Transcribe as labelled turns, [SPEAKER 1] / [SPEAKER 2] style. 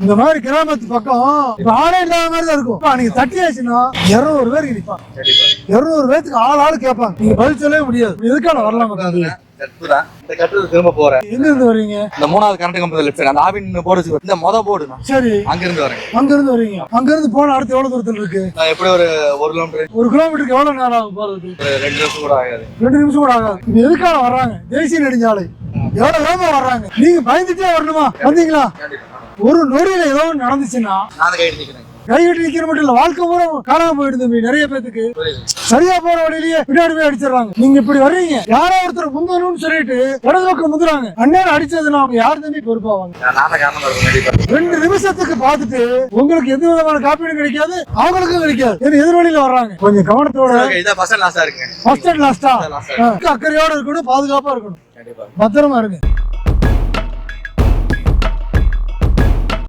[SPEAKER 1] இந்த மாதிரி கிராமத்து பக்கம் இப்ப ஆளே இல்லாத மாதிரி தான் இருக்கும். நீங்க தட்டியாச்சுன்னா 200 பேருக்கு நிப்பாங்க. 200 பேருக்கு ஆளு கேட்பாங்க. நீங்க பதில் சொல்லவே முடியாது. எதுக்கான வரலாம் அது
[SPEAKER 2] இந்த கட்டுறது திரும்ப போறேன்.
[SPEAKER 1] எங்க இருந்து வரீங்க?
[SPEAKER 2] இந்த 3வது கரண்ட் கம்பெனி லெஃப்ட் சைடு அந்த ஆவின் போர்டு இந்த போர்டு தான்.
[SPEAKER 1] சரி,
[SPEAKER 2] அங்க இருந்து வரேன்.
[SPEAKER 1] அங்க இருந்து வரீங்க. அங்க இருந்து போன அடுத்து எவ்வளவு தூரத்துல இருக்கு?
[SPEAKER 2] எப்படி ஒரு 1 கிலோமீட்டர்.
[SPEAKER 1] 1 கிலோமீட்டருக்கு எவ்வளவு நேரம் ஆகும் போறதுக்கு?
[SPEAKER 2] 2 நிமிஷம் கூட ஆகாது.
[SPEAKER 1] 2 நிமிஷம் கூட ஆகாது. இது எதுக்காக வர்றாங்க? தேசிய நெடுஞ்சாலை எவ்வளவு வேகமா வர்றாங்க. நீங்க பயந்துட்டே வரணுமா? வந்தீங்களா? ஒரு நொடியில ஏதோ நடந்துச்சுன்னா
[SPEAKER 2] நான் கைட்டு நிக்கிறேன்.
[SPEAKER 1] கைவிட்டு நிக்கிற மட்டும் இல்ல, வாழ்க்கை பூரா காணாம போயிடுது நிறைய பேத்துக்கு. சரியா போற வழியிலேயே பின்னாடி போய் அடிச்சிடறாங்க. நீங்க இப்படி வர்றீங்க, யாரோ ஒருத்தர் முந்தணும்னு சொல்லிட்டு இடது பக்கம் முந்துறாங்க. அந்நேரம் அடிச்சதுன்னா அவங்க யார் தம்பி பொறுப்பாவாங்க? 2 நிமிஷத்துக்கு பார்த்துட்டு உங்களுக்கு எந்த விதமான காப்பீடும் கிடைக்காது, அவங்களுக்கும் கிடைக்காது. எதிர்வழியில வர்றாங்க. கொஞ்சம் கவனத்தோட ஃபர்ஸ்ட் அண்ட் லாஸ்டா அக்கறையோட இருக்கணும், பாதுகாப்பா இருக்கணும், பத்திரமா இருக்கு.